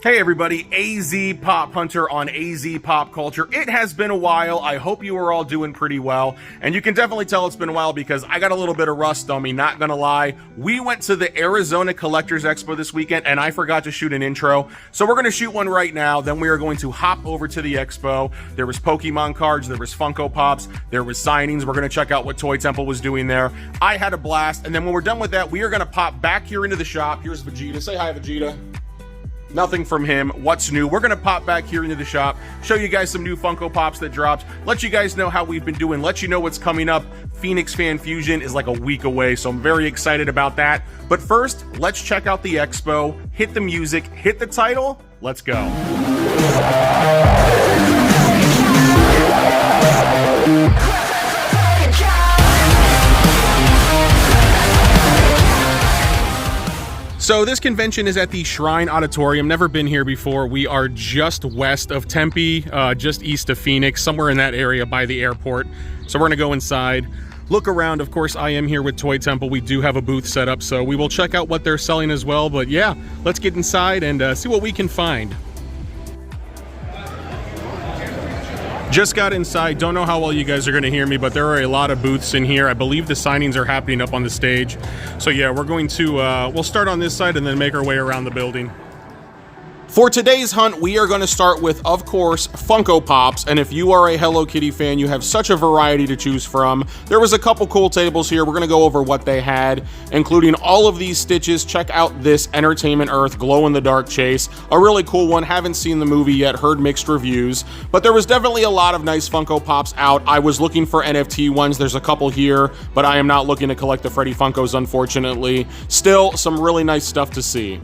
Hey everybody, AZ Pop Hunter on AZ Pop Culture. It has been a while. I hope you are all doing pretty well. And you can definitely tell it's been a while because I got a little bit of rust on me, not gonna lie. We went to the Arizona Collectors Expo this weekend and I forgot to shoot an intro. So we're gonna shoot one right now. Then we are going to hop over to the Expo. There was Pokemon cards, there was Funko Pops, there was signings. We're gonna check out what Toy Temple was doing there. I had a blast. And then when we're done with that, we are gonna pop back here into the shop. Here's Vegeta. Say hi, Vegeta. Nothing from him. What's new? We're gonna pop back here into the shop, show you guys some new Funko Pops that dropped, let you guys know how we've been doing, let you know what's coming up. Phoenix Fan Fusion is like a week away, so I'm very excited about that. But first, let's check out the Expo, hit the music, hit the title, let's go. So this convention is at the Shrine Auditorium. Never been here before. We are just west of Tempe, just east of Phoenix, somewhere in that area by the airport. So we're gonna go inside, look around. Of course, I am here with Toy Temple. We do have a booth set up, so we will check out what they're selling as well. But yeah, let's get inside and see what we can find. Just got inside. Don't know how well you guys are going to hear me, but there are a lot of booths in here. I believe the signings are happening up on the stage. So yeah, we're going to, we'll start on this side and then make our way around the building. For today's hunt, we are going to start with, of course, Funko Pops. And if you are a Hello Kitty fan, you have such a variety to choose from. There was a couple cool tables here. We're going to go over what they had, including all of these Stitches. Check out this Entertainment Earth glow-in-the-dark chase. A really cool one. Haven't seen the movie yet, heard mixed reviews. But there was definitely a lot of nice Funko Pops out. I was looking for NFT ones. There's a couple here, but I am not looking to collect the Freddy Funkos, unfortunately. Still, some really nice stuff to see.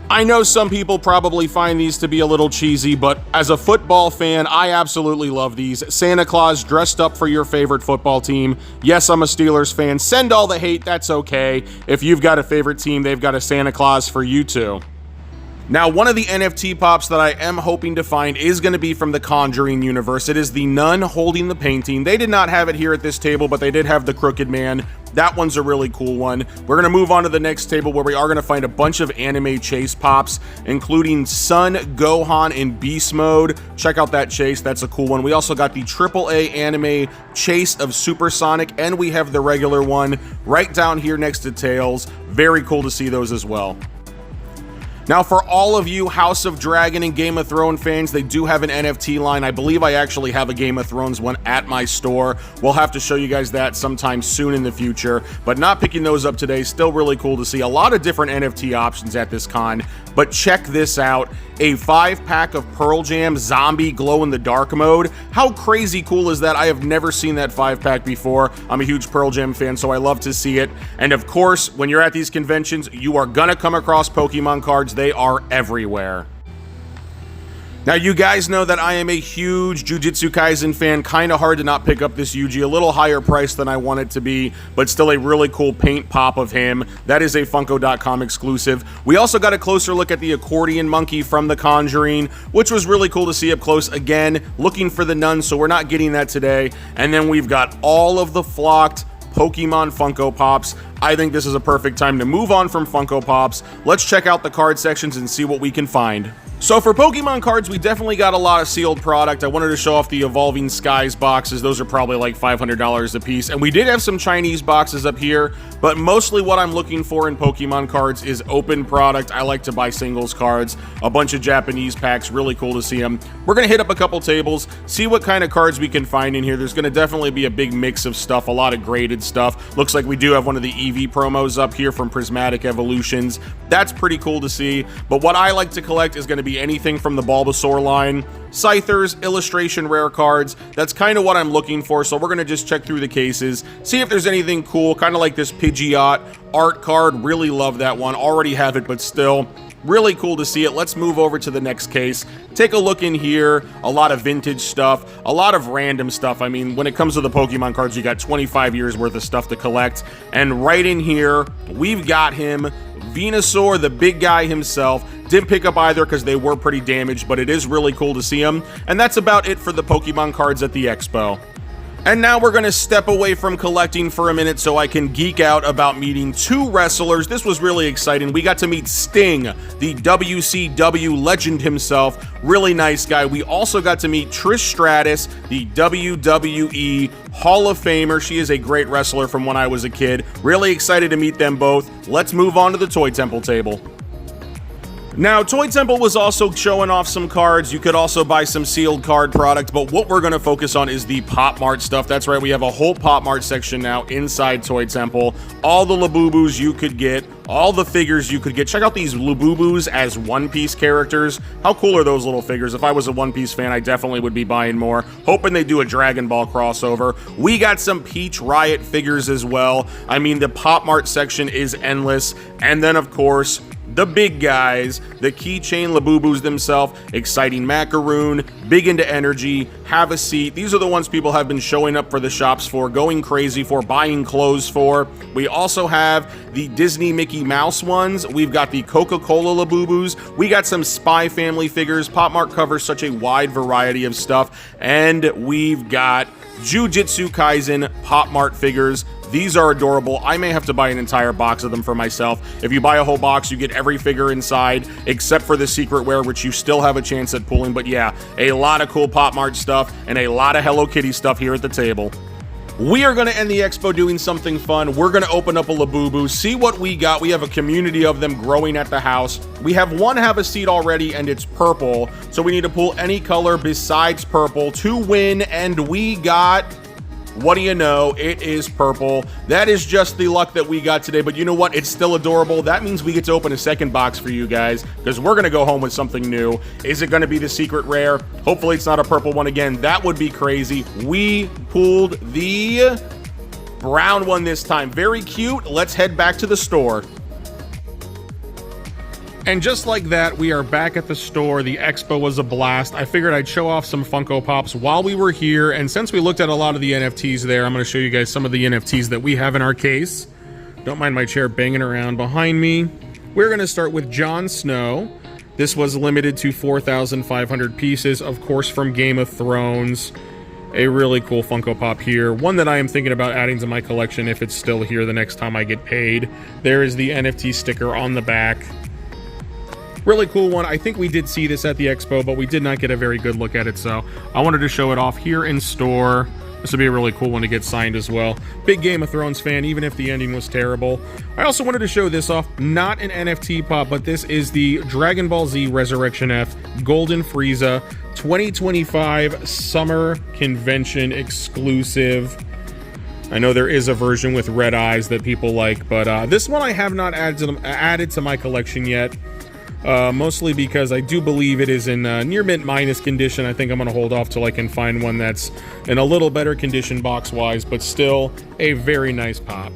I know some people probably find these to be a little cheesy, but as a football fan, I absolutely love these. Santa Claus dressed up for your favorite football team. Yes, I'm a Steelers fan. Send all the hate, that's okay. If you've got a favorite team, they've got a Santa Claus for you too. Now, one of the NFT Pops that I am hoping to find is going to be from the Conjuring universe. It is the nun holding the painting. They did not have it here at this table, but they did have the Crooked Man. That one's a really cool one. We're going to move on to the next table where we are going to find a bunch of anime chase pops, including Son Gohan in beast mode. Check out that chase. That's a cool one. We also got the AAA anime chase of Supersonic, and we have the regular one right down here next to Tails. Very cool to see those as well. Now, for all of you House of Dragon and Game of Thrones fans, they do have an NFT line. I believe I actually have a Game of Thrones one at my store. We'll have to show you guys that sometime soon in the future, but not picking those up today. Still really cool to see a lot of different NFT options at this con, but check this out. A 5-pack of Pearl Jam Zombie glow-in-the-dark mode. How crazy cool is that? I have never seen that 5-pack before. I'm a huge Pearl Jam fan, so I love to see it. And of course, when you're at these conventions, you are gonna come across Pokemon cards. They are everywhere. Now, you guys know that I am a huge Jujutsu Kaisen fan. Kind of hard to not pick up this Yuji. A little higher price than I want it to be, but still a really cool paint pop of him. That is a Funko.com exclusive. We also got a closer look at the accordion monkey from The Conjuring, which was really cool to see up close. Again, looking for the nun, so we're not getting that today. And then we've got all of the flocked Pokemon Funko Pops. I think this is a perfect time to move on from Funko Pops. Let's check out the card sections and see what we can find. So for Pokemon cards, we definitely got a lot of sealed product. I wanted to show off the Evolving Skies boxes. Those are probably like $500 a piece. And we did have some Chinese boxes up here, but mostly what I'm looking for in Pokemon cards is open product. I like to buy singles cards, a bunch of Japanese packs. Really cool to see them. We're going to hit up a couple tables, see what kind of cards we can find in here. There's going to definitely be a big mix of stuff, a lot of graded stuff. Looks like we do have one of the EV promos up here from Prismatic Evolutions. That's pretty cool to see. But what I like to collect is going to be anything from the Bulbasaur line, Scythers, illustration rare cards. That's kind of what I'm looking for, so we're going to just check through the cases, see if there's anything cool, kind of like this Pidgeot art card. Really love that one. Already have it, but still really cool to see it. Let's move over to the next case. Take a look in here. A lot of vintage stuff, a lot of random stuff. I mean, when it comes to the Pokemon cards, you got 25 years worth of stuff to collect. And right in here, we've got him, Venusaur, the big guy himself. Didn't pick up either because they were pretty damaged, but it is really cool to see them. And that's about it for the Pokemon cards at the Expo. And now we're going to step away from collecting for a minute so I can geek out about meeting two wrestlers. This was really exciting. We got to meet Sting, the WCW legend himself. Really nice guy. We also got to meet Trish Stratus, the WWE Hall of Famer. She is a great wrestler from when I was a kid. Really excited to meet them both. Let's move on to the Toy Temple table. Now, Toy Temple was also showing off some cards. You could also buy some sealed card product, but what we're going to focus on is the PopMart stuff. That's right, we have a whole PopMart section now inside Toy Temple. All the Labubus you could get, all the figures you could get. Check out these Labubus as One Piece characters. How cool are those little figures? If I was a One Piece fan, I definitely would be buying more. Hoping they do a Dragon Ball crossover. We got some Peach Riot figures as well. I mean, the PopMart section is endless. And then, of course, the big guys, the keychain Labubus themselves, Exciting Macaroon, Big Into Energy, Have a Seat. These are the ones people have been showing up for the shops for, going crazy for, buying clothes for. We also have the Disney Mickey Mouse ones. We've got the Coca-Cola Labubus. We got some Spy Family figures. PopMart covers such a wide variety of stuff. And we've got Jujutsu Kaisen PopMart figures. These are adorable. I may have to buy an entire box of them for myself. If you buy a whole box, you get every figure inside, except for the secret wear, which you still have a chance at pulling. But yeah, a lot of cool PopMart stuff and a lot of Hello Kitty stuff here at the table. We are going to end the expo doing something fun. We're going to open up a Labubu, see what we got. We have a community of them growing at the house. We have one Have a Seat already, and it's purple. So we need to pull any color besides purple to win, and we got... what do you know? It is purple. That is just the luck that we got today, but you know what? It's still adorable. That means we get to open a second box for you guys, because we're going to go home with something new. Is it going to be the secret rare? Hopefully it's not a purple one again. That would be crazy. We pulled the brown one this time. Very cute. Let's head back to the store. And just like that, we are back at the store. The expo was a blast. I figured I'd show off some Funko Pops while we were here. And since we looked at a lot of the NFTs there, I'm going to show you guys some of the NFTs that we have in our case. Don't mind my chair banging around behind me. We're going to start with Jon Snow. This was limited to 4,500 pieces, of course, from Game of Thrones. A really cool Funko Pop here. One that I am thinking about adding to my collection if it's still here the next time I get paid. There is the NFT sticker on the back. Really cool one. I think we did see this at the expo, but we did not get a very good look at it, so I wanted to show it off here in store. This would be a really cool one to get signed as well. Big Game of Thrones fan, even if the ending was terrible. I also wanted to show this off. Not an NFT pop, but this is the Dragon Ball Z Resurrection F Golden Frieza 2025 Summer Convention exclusive. I know there is a version with red eyes that people like, but this one I have not added to my collection yet. Mostly because I do believe it is in near mint minus condition. I think I'm going to hold off till I can find one that's in a little better condition box-wise, but still a very nice pop.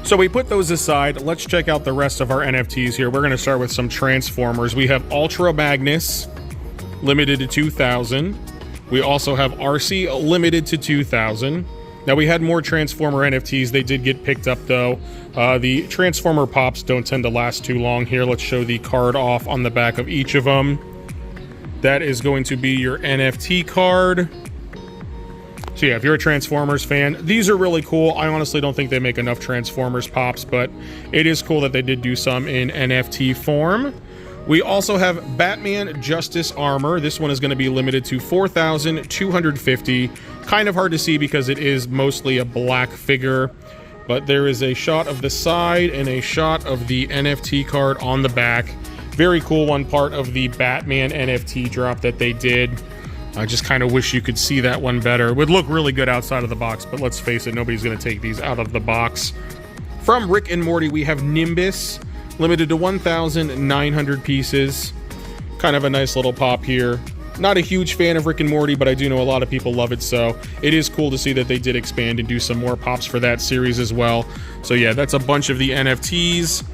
So we put those aside. Let's check out the rest of our NFTs here. We're going to start with some Transformers. We have Ultra Magnus, limited to 2,000. We also have RC, limited to 2,000. Now, we had more Transformer NFTs. They did get picked up, though. The Transformer Pops don't tend to last too long here. Let's show the card off on the back of each of them. That is going to be your NFT card. So, yeah, if you're a Transformers fan, these are really cool. I honestly don't think they make enough Transformers Pops, but it is cool that they did do some in NFT form. We also have Batman Justice Armor. This one is going to be limited to 4,250. Kind of hard to see because it is mostly a black figure, but there is a shot of the side and a shot of the NFT card on the back. Very cool one, part of the Batman NFT drop that they did. I just kind of wish you could see that one better. It would look really good outside of the box, but let's face it, nobody's going to take these out of the box. From Rick and Morty, we have Nimbus, limited to 1,900 pieces. Kind of a nice little pop here. Not a huge fan of Rick and Morty, but I do know a lot of people love it, so it is cool to see that they did expand and do some more pops for that series as well. So yeah, that's a bunch of the NFTs,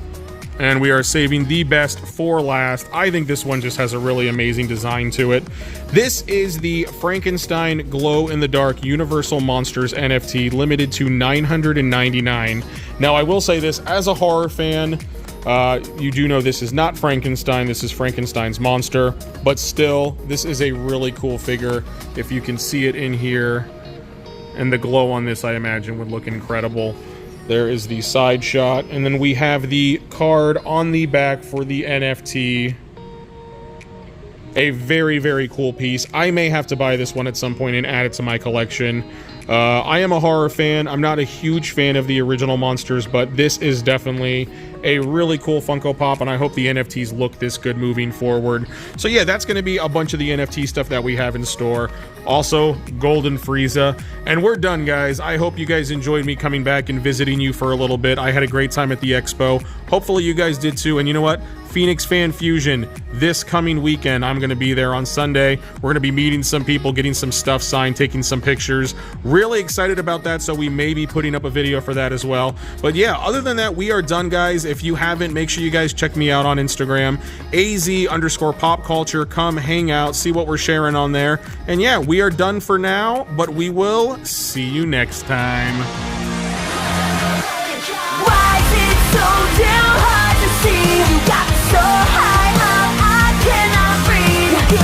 and we are saving the best for last. I think this one just has a really amazing design to it. This is the Frankenstein Glow-in-the-Dark Universal Monsters NFT, limited to 999. Now, I will say this, as a horror fan, You do know this is not Frankenstein, this is Frankenstein's monster, but still, this is a really cool figure. If you can see it in here, and the glow on this, I imagine, would look incredible. There is the side shot, and then we have the card on the back for the NFT. A very, very cool piece. I may have to buy this one at some point and add it to my collection. I am a horror fan. I'm not a huge fan of the original monsters, but this is definitely a really cool Funko Pop, and I hope the NFTs look this good moving forward. So yeah, that's going to be a bunch of the NFT stuff that we have in store. Also, Golden Frieza. And we're done, guys. I hope you guys enjoyed me coming back and visiting you for a little bit. I had a great time at the Expo. Hopefully you guys did too. And you know what? Phoenix Fan Fusion this coming weekend. I'm going to be there on Sunday. We're going to be meeting some people, getting some stuff signed, taking some pictures. Really excited about that, so we may be putting up a video for that as well. But yeah, other than that, we are done, guys. If you haven't, make sure you guys check me out on Instagram, AZ_popculture. Come hang out, see what we're sharing on there. And yeah, we are done for now, but we will see you next time.